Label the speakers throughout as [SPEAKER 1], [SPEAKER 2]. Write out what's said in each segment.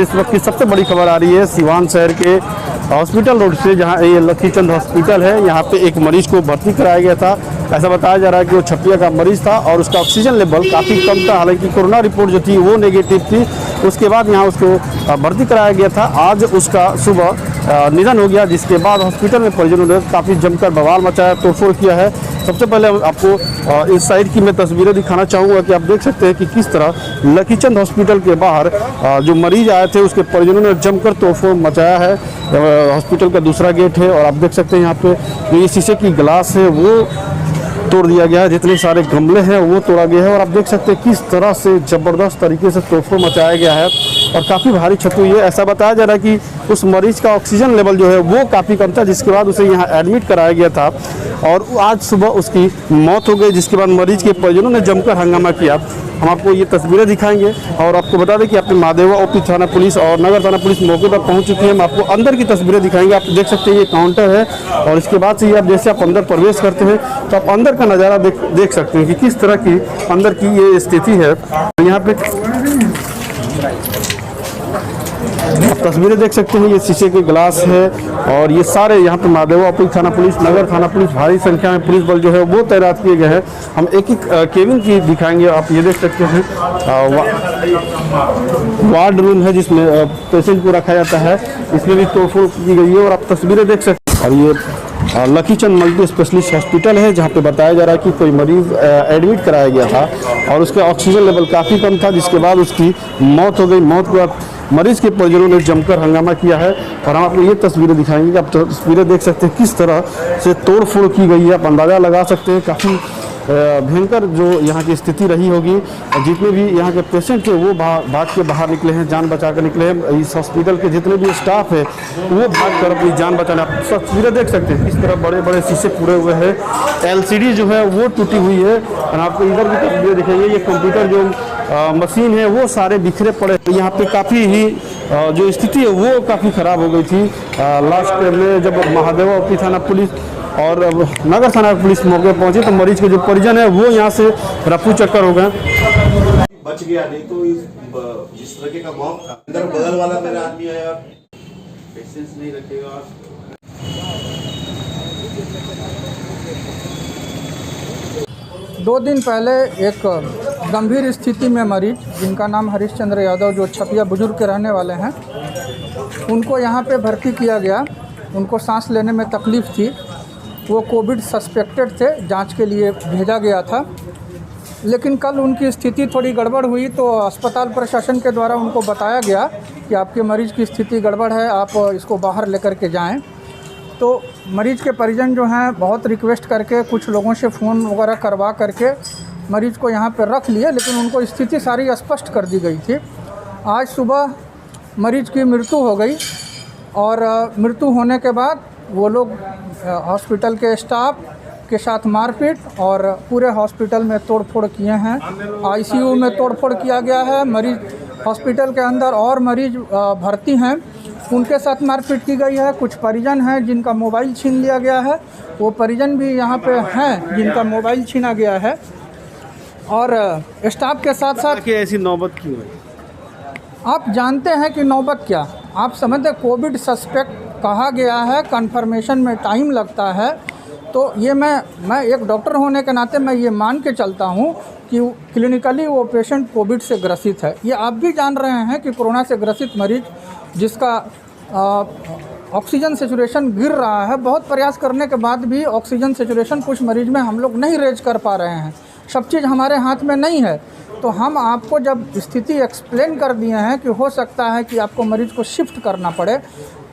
[SPEAKER 1] से इस वक्त की सबसे बड़ी खबर आ रही है सीवान शहर के हॉस्पिटल रोड से, जहां ये लखीचंद हॉस्पिटल है। यहाँ पे एक मरीज को भर्ती कराया गया था। ऐसा बताया जा रहा है कि वो छपिया का मरीज था और उसका ऑक्सीजन लेवल काफ़ी कम था। हालांकि कोरोना रिपोर्ट जो थी वो नेगेटिव थी। उसके बाद यहाँ उसको भर्ती कराया गया था। आज उसका सुबह निधन हो गया, जिसके बाद हॉस्पिटल में परिजनों ने काफ़ी जमकर बवाल मचाया, तोड़फोड़ किया है। सबसे पहले आपको इस साइड की मैं तस्वीरें दिखाना चाहूँगा कि आप देख सकते हैं कि किस तरह लखीचंद हॉस्पिटल के बाहर जो मरीज आए थे उसके परिजनों ने जमकर तोड़फोड़ मचाया है। हॉस्पिटल का दूसरा गेट है और आप देख सकते हैं यहाँ पे जो ये शीशे की गिलास है वो तोड़ दिया गया है, जितने सारे गमले हैं वो तोड़ा गया है। और आप देख सकते हैं किस तरह से ज़बरदस्त तरीके से तोड़फोड़ मचाया गया है और काफ़ी भारी क्षति हुई है। ऐसा बताया जा रहा है कि उस मरीज का ऑक्सीजन लेवल जो है वो काफ़ी कम था, जिसके बाद उसे यहाँ एडमिट कराया गया था और आज सुबह उसकी मौत हो गई, जिसके बाद मरीज के परिजनों ने जमकर हंगामा किया। हम आपको ये तस्वीरें दिखाएंगे और आपको बता दें कि अपने महादेवा ओपी थाना पुलिस और नगर थाना पुलिस मौके पर पहुंच चुकी है। हम आपको अंदर की तस्वीरें दिखाएंगे। आप देख सकते हैं ये काउंटर है और इसके बाद से आप जैसे आप अंदर प्रवेश करते हैं तो आप अंदर का नज़ारा देख सकते हैं कि किस तरह की अंदर की ये स्थिति है। यहाँ पे आप तस्वीरें देख सकते हैं, ये शीशे के गिलास है और ये सारे यहाँ पे महादेवा ओपी थाना पुलिस, नगर थाना पुलिस, भारी संख्या में पुलिस बल जो है वो तैनात किए गए हैं। हम एक एक केबिन की दिखाएंगे। आप ये देख सकते हैं वार्ड रूम है जिसमें पेशेंट को रखा जाता है, इसमें भी तोड़फोड़ की गई है और आप तस्वीरें देख सकते हैं। और ये लखीचंद मल्टी स्पेशलिस्ट हॉस्पिटल है, जहाँ पे बताया जा रहा है कि कोई मरीज एडमिट कराया गया था और उसका ऑक्सीजन लेवल काफ़ी कम था, जिसके बाद उसकी मौत हो गई। मौत के बाद मरीज के परिजनों ने जमकर हंगामा किया है और हम आपको ये तस्वीरें दिखाएंगे कि आप तस्वीरें देख सकते हैं किस तरह से तोड़फोड़ की गई है। आप अंदाज़ा लगा सकते हैं काफ़ी भयंकर जो यहाँ की स्थिति रही होगी। जितने भी यहाँ के पेशेंट थे वो भाग के बाहर निकले हैं, जान बचा कर निकले हैं। इस हॉस्पिटल के जितने भी स्टाफ है वो भाग कर अपनी जान बचाने। आप तस्वीरें देख सकते हैं किस तरह बड़े बड़े शीशे पूरे हुए हैं। LCD जो है वो टूटी हुई है और आपको इधर भी तस्वीरें दिखाइए। ये कंप्यूटर जो मशीन है वो सारे बिखरे पड़े। यहाँ पे काफ़ी ही जो स्थिति है वो काफ़ी ख़राब हो गई थी। लास्ट में जब महादेवा ओपी थाना पुलिस और नगर थाना पुलिस मौके पहुंचे तो मरीज के जो परिजन है वो यहाँ से रफू चक्कर हो गए।
[SPEAKER 2] बच गया, नहीं तो इस तरह का मौत अंदर बगल वाला मेरा आदमी आया, पेशेंस नहीं रखेगा।
[SPEAKER 3] दो दिन पहले एक गंभीर स्थिति में मरीज जिनका नाम हरिश्चंद्र यादव, जो छपिया बुजुर्ग के रहने वाले हैं, उनको यहाँ पे भर्ती किया गया। उनको सांस लेने में तकलीफ़ थी, वो कोविड सस्पेक्टेड थे, जांच के लिए भेजा गया था। लेकिन कल उनकी स्थिति थोड़ी गड़बड़ हुई तो अस्पताल प्रशासन के द्वारा उनको बताया गया कि आपके मरीज़ की स्थिति गड़बड़ है, आप इसको बाहर लेकर के जाएं। तो मरीज़ के परिजन जो हैं बहुत रिक्वेस्ट करके कुछ लोगों से फ़ोन वगैरह करवा करके मरीज़ को यहाँ पर रख लिए, लेकिन उनको स्थिति सारी स्पष्ट कर दी गई थी। आज सुबह मरीज़ की मृत्यु हो गई और मृत्यु होने के बाद वो लोग हॉस्पिटल के स्टाफ के साथ मारपीट और पूरे हॉस्पिटल में तोड़फोड़ किए हैं। ICU में तोड़फोड़ किया गया है। मरीज हॉस्पिटल के अंदर और मरीज भर्ती हैं, उनके साथ मारपीट की गई है। कुछ परिजन हैं जिनका मोबाइल छीन लिया गया है, वो परिजन भी यहाँ पे हैं जिनका मोबाइल छीना गया है। और स्टाफ के साथ साथ
[SPEAKER 1] ऐसी नौबत क्यों है?
[SPEAKER 3] आप जानते हैं कि नौबत क्या, आप समझते, कोविड सस्पेक्ट कहा गया है, कंफर्मेशन में टाइम लगता है। तो ये मैं एक डॉक्टर होने के नाते मैं ये मान के चलता हूँ कि क्लिनिकली वो पेशेंट कोविड से ग्रसित है। ये आप भी जान रहे हैं कि कोरोना से ग्रसित मरीज जिसका ऑक्सीजन सेचुरेशन गिर रहा है, बहुत प्रयास करने के बाद भी ऑक्सीजन सेचुरेशन कुछ मरीज में हम लोग नहीं रेज कर पा रहे हैं। सब चीज़ हमारे हाथ में नहीं है। तो हम आपको जब स्थिति एक्सप्लेन कर दिए हैं कि हो सकता है कि आपको मरीज़ को शिफ्ट करना पड़े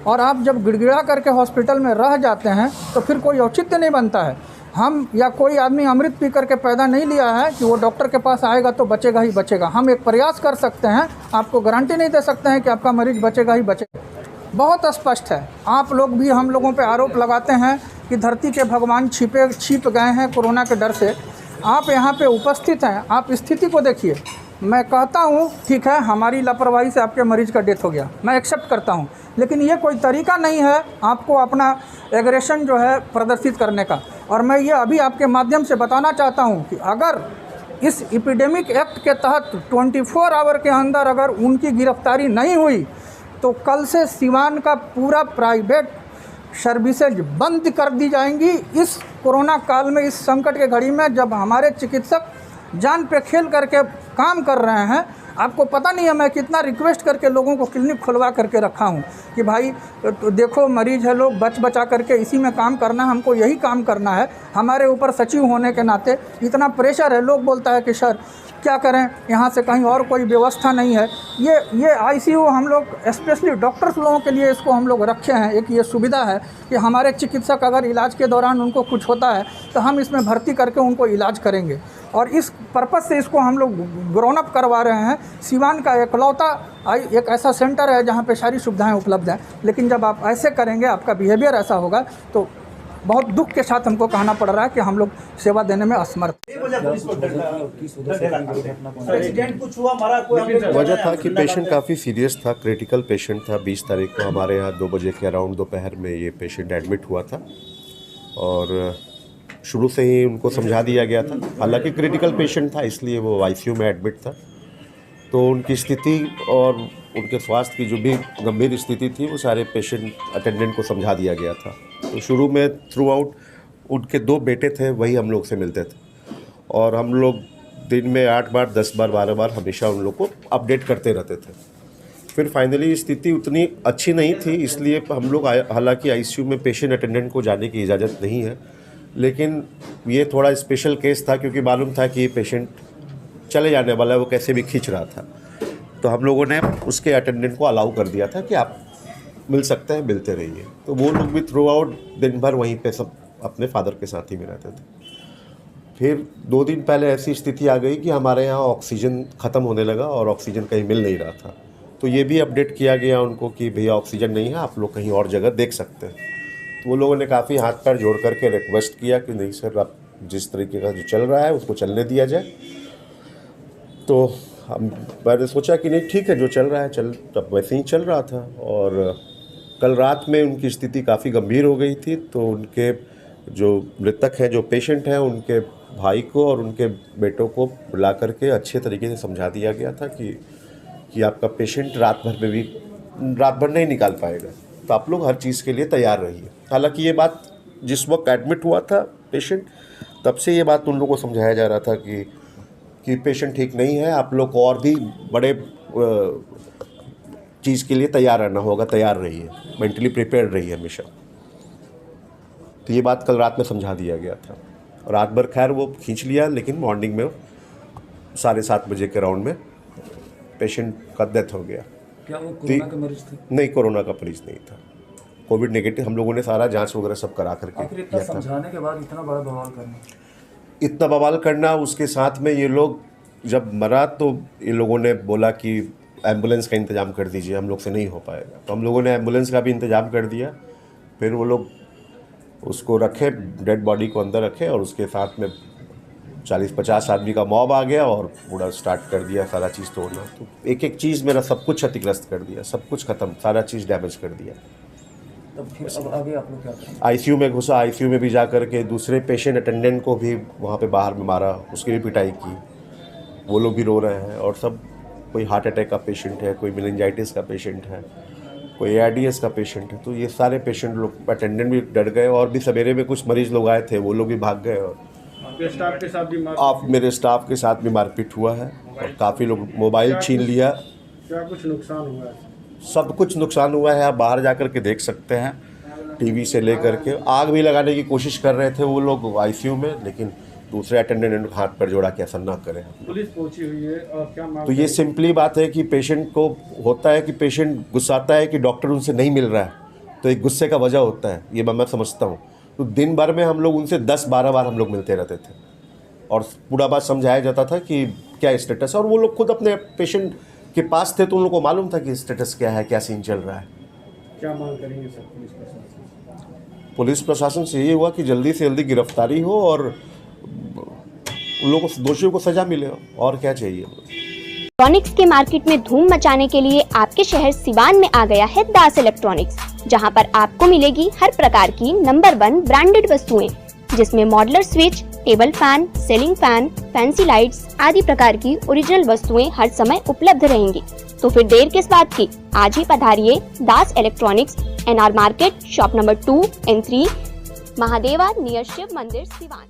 [SPEAKER 3] और आप जब गिड़गिड़ा करके हॉस्पिटल में रह जाते हैं तो फिर कोई औचित्य नहीं बनता है। हम या कोई आदमी अमृत पी करके पैदा नहीं लिया है कि वो डॉक्टर के पास आएगा तो बचेगा ही बचेगा। हम एक प्रयास कर सकते हैं, आपको गारंटी नहीं दे सकते हैं कि आपका मरीज़ बचेगा ही बचेगा। बहुत स्पष्ट है। आप लोग भी हम लोगों पे आरोप लगाते हैं कि धरती के भगवान छिप गए हैं कोरोना के डर से। आप यहाँ पे उपस्थित हैं, आप स्थिति को देखिए। मैं कहता हूँ ठीक है, हमारी लापरवाही से आपके मरीज़ का डेथ हो गया, मैं एक्सेप्ट करता हूँ, लेकिन ये कोई तरीका नहीं है आपको अपना एग्रेशन जो है प्रदर्शित करने का। और मैं ये अभी आपके माध्यम से बताना चाहता हूँ कि अगर इस एपिडेमिक एक्ट के तहत 24 आवर के अंदर अगर उनकी गिरफ्तारी नहीं हुई तो कल से सिवान का पूरा प्राइवेट सर्विसेज बंद कर दी जाएंगी। इस कोरोना काल में, इस संकट के घड़ी में, जब हमारे चिकित्सक जान पे खेल करके काम कर रहे हैं। आपको पता नहीं है मैं कितना रिक्वेस्ट करके लोगों को क्लिनिक खुलवा करके रखा हूँ कि भाई तो देखो मरीज है, लोग बचा करके इसी में काम करना है, हमको यही काम करना है। हमारे ऊपर सचिव होने के नाते इतना प्रेशर है। लोग बोलता है कि सर क्या करें, यहाँ से कहीं और कोई व्यवस्था नहीं है। ये आईसीयू हम लोग स्पेशली डॉक्टर्स लोगों के लिए इसको हम लोग रखे हैं। एक ये सुविधा है कि हमारे चिकित्सक अगर इलाज के दौरान उनको कुछ होता है तो हम इसमें भर्ती करके उनको इलाज करेंगे, और इस पर्पज़ से इसको हम लोग ग्रोन अप करवा रहे हैं। सिवान का एकलौता एक ऐसा सेंटर है जहाँ पे सारी सुविधाएं उपलब्ध हैं। लेकिन जब आप ऐसे करेंगे, आपका बिहेवियर ऐसा होगा, तो बहुत दुख के साथ हमको कहना पड़ रहा है कि हम लोग सेवा देने में असमर्थ।
[SPEAKER 4] वजह था कि पेशेंट काफ़ी सीरियस था, क्रिटिकल पेशेंट था। 20 तारीख को हमारे यहाँ 2 बजे के अराउंड दोपहर में ये पेशेंट एडमिट हुआ था, और शुरू से ही उनको समझा दिया गया था। हालांकि क्रिटिकल पेशेंट था, इसलिए वो आईसीयू में एडमिट था। तो उनकी स्थिति और उनके स्वास्थ्य की जो भी गंभीर स्थिति थी, वो सारे पेशेंट अटेंडेंट को समझा दिया गया था। तो शुरू में थ्रू आउट उनके 2 बेटे थे, वही हम लोग से मिलते थे, और हम लोग दिन में 8 बार, 10 बार, 12 बार हमेशा उन लोग को अपडेट करते रहते थे। फिर फाइनली स्थिति उतनी अच्छी नहीं थी, इसलिए हम लोग हालांकि आईसीयू में पेशेंट अटेंडेंट को जाने की इजाज़त नहीं है, लेकिन ये थोड़ा स्पेशल केस था क्योंकि मालूम था कि ये पेशेंट चले जाने वाला है, वो कैसे भी खींच रहा था। तो हम लोगों ने उसके अटेंडेंट को अलाउ कर दिया था कि आप मिल सकते हैं, मिलते रहिए। तो वो लोग भी थ्रू आउट दिन भर वहीं पे सब अपने फादर के साथ ही में रहते थे। फिर 2 दिन पहले ऐसी स्थिति आ गई कि हमारे यहाँ ऑक्सीजन ख़त्म होने लगा और ऑक्सीजन कहीं मिल नहीं रहा था। तो ये भी अपडेट किया गया उनको कि भैया ऑक्सीजन नहीं है, आप लोग कहीं और जगह देख सकते हैं। तो वो लोगों ने काफ़ी हाथ पैर जोड़ करके रिक्वेस्ट किया कि नहीं सर, आप जिस तरीके का जो चल रहा है उसको चलने दिया जाए। तो मैंने सोचा कि नहीं ठीक है, जो चल रहा है चल, तब वैसे ही चल रहा था। और कल रात में उनकी स्थिति काफ़ी गंभीर हो गई थी। तो उनके जो मृतक हैं, जो पेशेंट हैं, उनके भाई को और उनके बेटों को बुला करके अच्छे तरीके से समझा दिया गया था कि आपका पेशेंट रात भर नहीं निकाल पाएगा, तो आप लोग हर चीज़ के लिए तैयार रहिए। हालांकि ये बात जिस वक्त एडमिट हुआ था पेशेंट, तब से ये बात उन लोगों को समझाया जा रहा था कि पेशेंट ठीक नहीं है, आप लोग को और भी बड़े चीज़ के लिए तैयार रहना होगा, तैयार रहिए, मेंटली प्रिपेयर्ड रहिए हमेशा। तो ये बात कल रात में समझा दिया गया था। रात भर खैर वो खींच लिया, लेकिन मॉर्निंग में 7:30 बजे के राउंड में पेशेंट का डेथ हो गया।
[SPEAKER 5] क्या वो कोरोना का मरीज थे?
[SPEAKER 4] नहीं, कोरोना का मरीज नहीं था, कोविड नेगेटिव। हम लोगों ने सारा जांच वगैरह सब करा करके
[SPEAKER 5] आखिर इतना समझाने के बाद इतना बड़ा बवाल करना, उसके साथ में ये लोग जब मरा तो ये लोगों ने बोला कि एम्बुलेंस का इंतज़ाम कर दीजिए, हम लोग से नहीं हो पाएगा। तो हम लोगों ने एम्बुलेंस का भी इंतज़ाम कर दिया। फिर वो लोग उसको रखे, डेड बॉडी को अंदर रखे, और उसके साथ में 40-50 आदमी का मॉब आ गया और पूरा स्टार्ट कर दिया सारा चीज़ तोड़ना। तो एक एक चीज़ मेरा सब कुछ क्षतिग्रस्त कर दिया, सब कुछ ख़त्म, सारा चीज़ डैमेज कर दिया। तब फिर अब आगे आप लोग क्या करें?
[SPEAKER 4] आईसीयू में घुसा, आईसीयू में भी जा कर के दूसरे पेशेंट अटेंडेंट को भी वहाँ पे बाहर में मारा, उसकी भी पिटाई की। वो लोग भी रो रहे हैं। और सब, कोई हार्ट अटैक का पेशेंट है, कोई मेनिंजाइटिस का पेशेंट है, कोई एआरडीएस का पेशेंट है। तो ये सारे पेशेंट लोग, अटेंडेंट भी डर गए। और भी सवेरे में कुछ मरीज़ लोग आए थे, वो लोग भी भाग गए। और
[SPEAKER 1] स्टाफ के साथ भी
[SPEAKER 4] मेरे स्टाफ के साथ भी मारपीट हुआ है, और काफ़ी लोग मोबाइल छीन लिया।
[SPEAKER 1] क्या कुछ नुकसान हुआ है?
[SPEAKER 4] सब कुछ नुकसान हुआ है। आप बाहर जा कर के देख सकते हैं, टीवी से लेकर के। आग भी लगाने की कोशिश कर रहे थे वो लोग आईसीयू में, लेकिन दूसरे अटेंडेंट ने हाथ पर जोड़ा कि ऐसा ना करें।
[SPEAKER 1] पुलिस पहुंची हुई है, और क्या मांग?
[SPEAKER 4] तो ये सिंपली बात है कि पेशेंट को होता है कि पेशेंट गुस्साता है कि डॉक्टर उनसे नहीं मिल रहा है, तो एक गुस्से का वजह होता है, ये मैं समझता हूँ। तो दिन भर में हम लोग उनसे 10-12 बार हम लोग मिलते रहते थे, और पूरा बात समझाया जाता था कि क्या स्टेटस है। और वो लोग खुद अपने पेशेंट के पास थे, तो उन लोगों को मालूम था कि स्टेटस क्या है, क्या सीन चल रहा है।
[SPEAKER 1] क्या मांग करेंगे सर पुलिस प्रशासन?
[SPEAKER 4] पुलिस प्रशासन से ये हुआ कि जल्दी से जल्दी गिरफ्तारी हो और उन लोगों को, दोषियों को सजा मिले, और क्या चाहिए।
[SPEAKER 6] इलेक्ट्रॉनिक्स के मार्केट में धूम मचाने के लिए आपके शहर सिवान में आ गया है दास इलेक्ट्रॉनिक्स, जहां पर आपको मिलेगी हर प्रकार की नंबर 1 ब्रांडेड वस्तुएं, जिसमें modular switch, table fan, ceiling fan, fancy lights आदि प्रकार की ओरिजिनल वस्तुएं हर समय उपलब्ध रहेंगी। तो फिर देर किस बात की, आज ही पधारिए Das electronics, NR market, shop number 2 and 3, Mahadeva near Shiv मंदिर, सिवान।